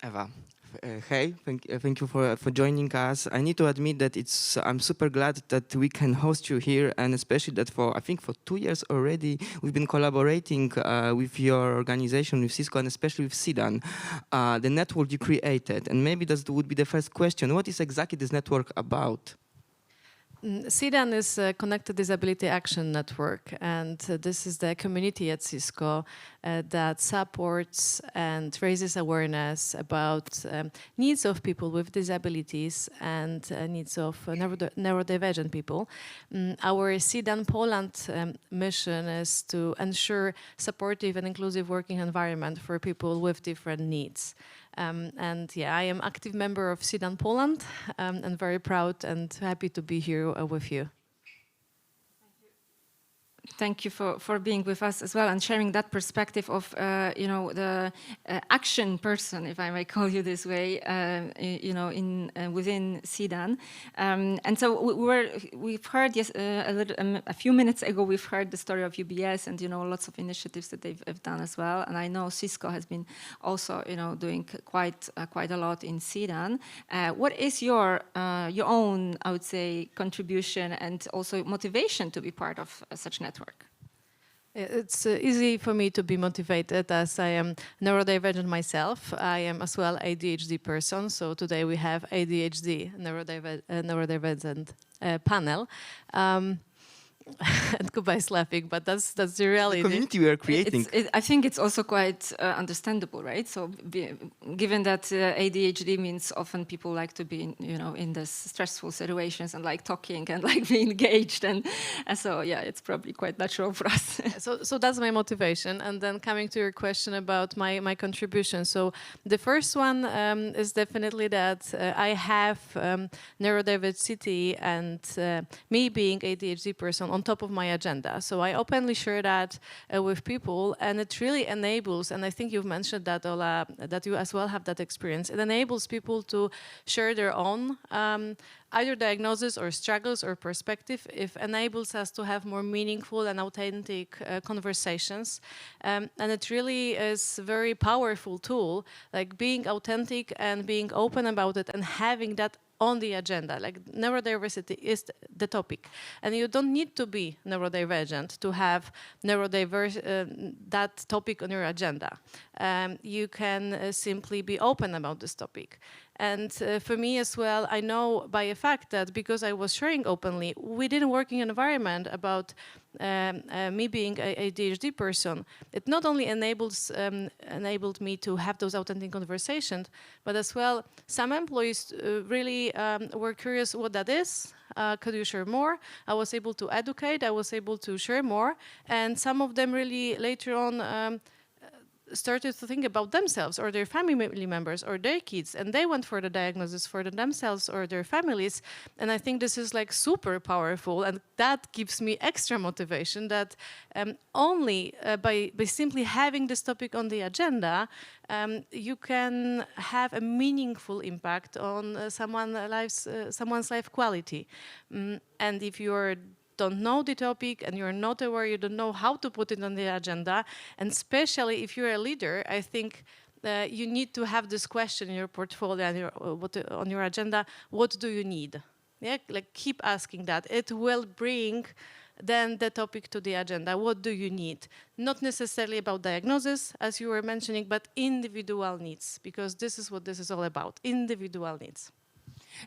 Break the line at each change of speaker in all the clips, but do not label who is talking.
Eva. Hey, thank you for joining us. I need to admit that I'm super glad that we can host you here, and especially that I think for 2 years already, we've been collaborating with your organization, with Cisco, and especially with SIDAN, the network you created. And maybe that would be the first question. What is exactly this network about?
SIDAN is a Connected Disability Action Network, and this is the community at Cisco that supports and raises awareness about needs of people with disabilities and needs of neurodivergent people. Our SIDAN Poland mission is to ensure supportive and inclusive working environment for people with different needs. And yeah, I am active member of SIDAN Poland and very proud and happy to be here with you.
Thank you for being with us as well and sharing that perspective of, the action person, if I may call you this way, within SIDAN. And so we've heard a few minutes ago, we've heard the story of UBS and, lots of initiatives that they've done as well. And I know Cisco has been also, doing quite a lot in SIDAN. What is your own, I would say, contribution and also motivation to be part of such network?
It's easy for me to be motivated as I am neurodivergent myself. I am as well ADHD person, so today we have ADHD neurodivergent panel. And Kuba is laughing, but that's the reality.
The community we are creating.
I think it's also quite understandable, right? So, given that ADHD means often people like to be, in this stressful situations and like talking and like being engaged, and so yeah, it's probably quite natural for us.
So that's my motivation. And then coming to your question about my contribution. So the first one is definitely that I have neurodiversity and me being ADHD person on top of my agenda. So I openly share that with people, and it really enables, and I think you've mentioned that, Ola, that you as well have that experience. It enables people to share their own either diagnosis or struggles or perspective. It enables us to have more meaningful and authentic conversations. And it really is a very powerful tool, like being authentic and being open about it and having that on the agenda. Like neurodiversity is the topic, and you don't need to be neurodivergent to have that topic on your agenda. You can simply be open about this topic. And for me as well, I know by a fact that because I was sharing openly within a working environment about me being a ADHD person, it not only enabled me to have those authentic conversations, but as well, some employees really were curious what that is. Could you share more? I was able to educate, I was able to share more, and some of them really later on started to think about themselves or their family members or their kids, and they went for the diagnosis for themselves or their families. And I think this is like super powerful, and that gives me extra motivation that only by simply having this topic on the agenda, you can have a meaningful impact on someone's life quality. And if you're don't know the topic and you're not aware, you don't know how to put it on the agenda, and especially if you're a leader, I think you need to have this question in your portfolio and on your agenda, what do you need? Yeah, like keep asking that. It will bring then the topic to the agenda. What do you need? Not necessarily about diagnosis, as you were mentioning, but individual needs, because this is what this is all about, individual needs.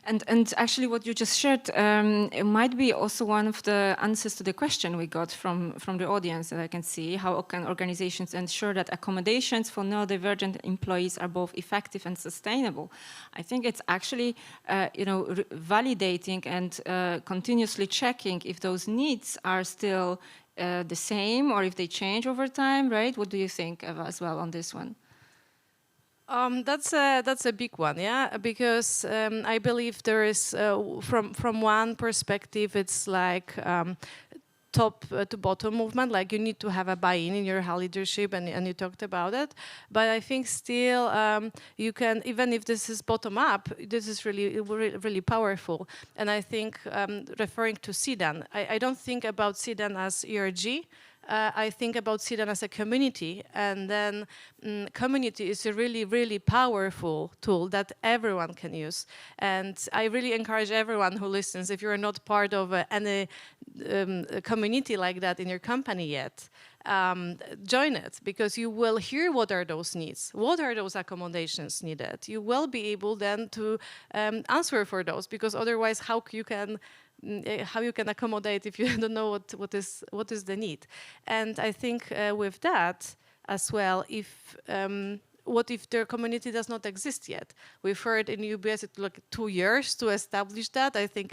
And actually what you just shared, it might be also one of the answers to the question we got from the audience that I can see. How can organizations ensure that accommodations for neurodivergent employees are both effective and sustainable? I think it's actually, validating and continuously checking if those needs are still the same or if they change over time, right? What do you think, Eva, as well on this one?
That's a big one, yeah, because I believe there is, from one perspective, it's like top to bottom movement, like you need to have a buy-in in your leadership, and you talked about it. But I think still you can, even if this is bottom up, this is really powerful. And I think referring to SIDAN, I don't think about SIDAN as ERG. I think about CEDAN as a community, and then community is a really, really powerful tool that everyone can use. And I really encourage everyone who listens, if you're not part of any a community like that in your company yet, join it, because you will hear what are those needs, what are those accommodations needed. You will be able then to answer for those, because otherwise how you can accommodate if you don't know what is the need. And I think with that as well, if what if their community does not exist yet? We've heard in UBS it took 2 years to establish that. I think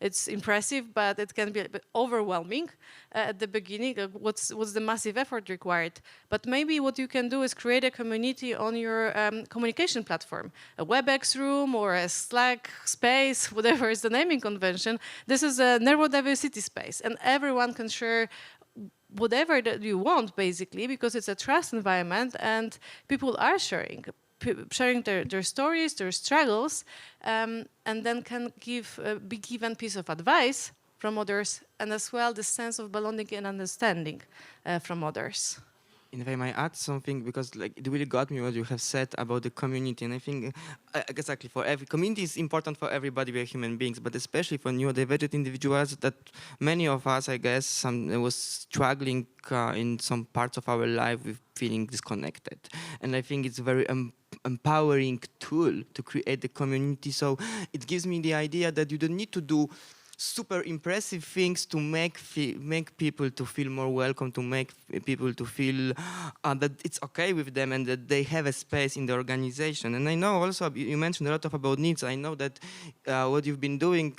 it's impressive, but it can be a bit overwhelming at the beginning. What's the massive effort required? But maybe what you can do is create a community on your communication platform, a WebEx room or a Slack space, whatever is the naming convention. This is a neurodiversity space, and everyone can share whatever that you want, basically, because it's a trust environment and people are sharing their stories, their struggles, and then can be given piece of advice from others, and as well the sense of belonging and understanding from others.
And if I might add something, because like it really got me what you have said about the community, and I think exactly for every community is important for everybody. We are human beings, but especially for neurodivergent individuals, that many of us, I guess, was struggling in some parts of our life with feeling disconnected, and I think it's a very empowering tool to create the community. So it gives me the idea that you don't need to do super impressive things to make people to feel more welcome, to make people to feel that it's okay with them and that they have a space in the organization. And I know also you mentioned a lot about needs. I know that what you've been doing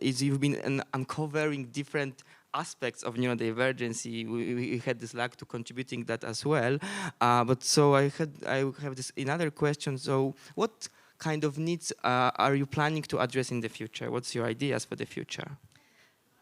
is you've been uncovering different aspects of neurodivergency. We had this luck to contributing that as well. But so I have this another question. So what kind of needs are you planning to address in the future? What's your ideas for the future?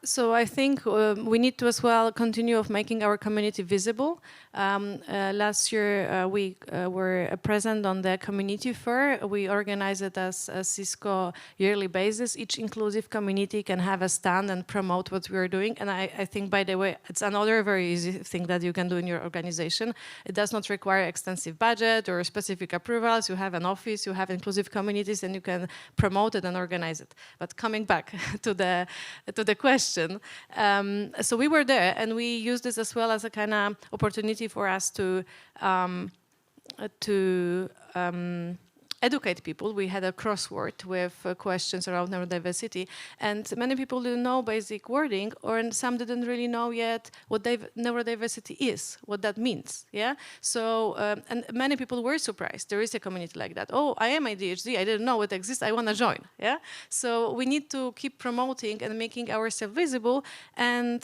So I think we need to as well continue of making our community visible. Last year we were present on the community fair. We organized it as a Cisco yearly basis. Each inclusive community can have a stand and promote what we are doing. And I think, by the way, it's another very easy thing that you can do in your organization. It does not require extensive budget or specific approvals. You have an office, you have inclusive communities, and you can promote it and organize it. But coming back to the question, so we were there, and we used this as well as a kind of opportunity for us to educate people. We had a crossword with questions around neurodiversity, and many people didn't know basic wording, or some didn't really know yet what neurodiversity is, what that means. Yeah. So and many people were surprised. There is a community like that. Oh, I am ADHD. I didn't know it exists. I want to join. Yeah. So we need to keep promoting and making ourselves visible, and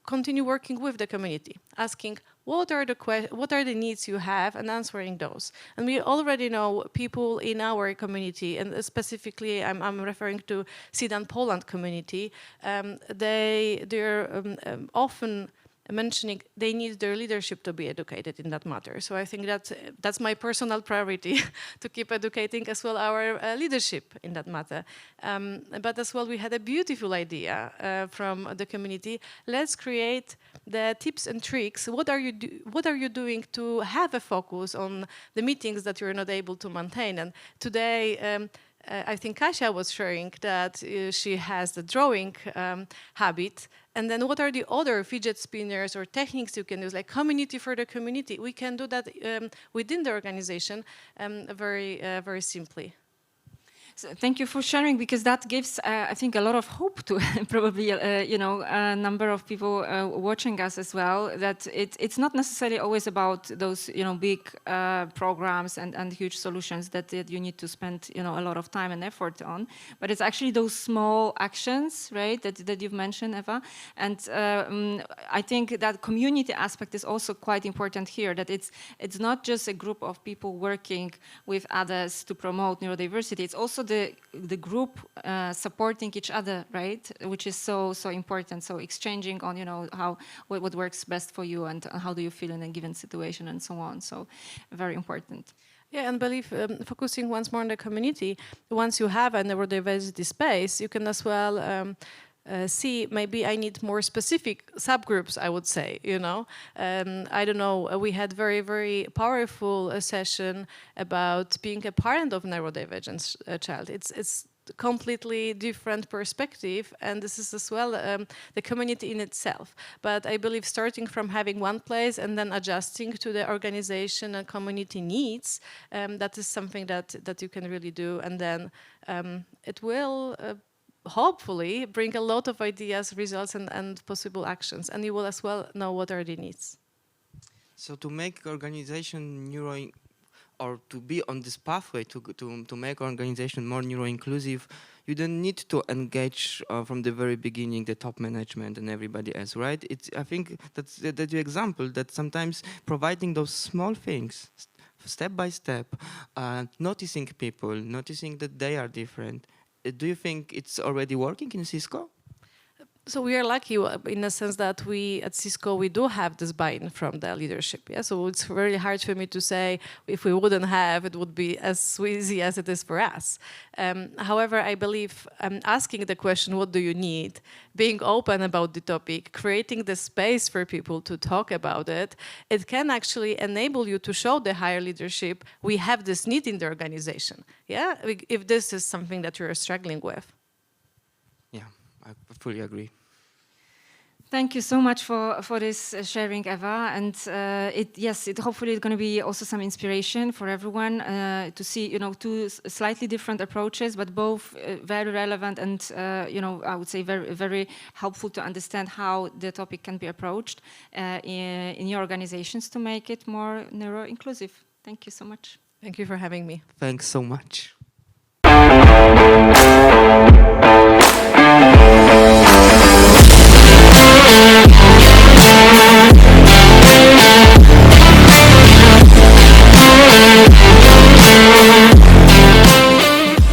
continue working with the community, asking what are the needs you have, and answering those. And we already know people in our community, and specifically I'm referring to CEDAN Poland community. They're often mentioning they need their leadership to be educated in that matter. So I think that's my personal priority, to keep educating as well our leadership in that matter. But as well, we had a beautiful idea from the community. Let's create the tips and tricks. What are you doing to have a focus on the meetings that you're not able to maintain? And today, I think Kasia was sharing that she has the drawing habit. And then what are the other fidget spinners or techniques you can use, like community for the community? We can do that within the organization very simply.
So thank you for sharing, because that gives, I think, a lot of hope to probably, a number of people watching us as well. That it's not necessarily always about those, big programs and huge solutions that you need to spend, a lot of time and effort on. But it's actually those small actions, right, that you've mentioned, Eva. And I think that community aspect is also quite important here. That it's not just a group of people working with others to promote neurodiversity. It's also the group supporting each other, right? Which is so important. So exchanging on, what works best for you and how do you feel in a given situation and so on. So very important.
Yeah, and focusing once more on the community, once you have a neurodiversity space, you can as well see maybe I need more specific subgroups, I would say, you know. I don't know, we had very powerful session about being a parent of neurodivergent child. It's completely different perspective, and this is as well the community in itself. But I believe starting from having one place and then adjusting to the organization and community needs, that is something that you can really do, and then it will hopefully bring a lot of ideas, results, and possible actions, and you will as well know what are the needs.
So to make organization neuro, or to be on this pathway to make organization more neuro-inclusive, you don't need to engage from the very beginning the top management and everybody else, right? I think that's the example that sometimes providing those small things, step by step, noticing people, noticing that they are different. Do you think it's already working in Cisco?
So we are lucky in the sense that we at Cisco, we do have this buy-in from the leadership. Yeah? So it's very hard for me to say if we wouldn't have, it would be as easy as it is for us. However, I believe asking the question, what do you need? Being open about the topic, creating the space for people to talk about it, it can actually enable you to show the higher leadership, we have this need in the organization. Yeah, if this is something that you're struggling with.
Yeah, I fully agree.
Thank you so much for this sharing, Eva. And it hopefully is going to be also some inspiration for everyone to see, you know, two slightly different approaches, but both very relevant and, you know, I would say very helpful to understand how the topic can be approached in your organizations to make it more neuro-inclusive. Thank you so much.
Thank you for having me.
Thanks so much.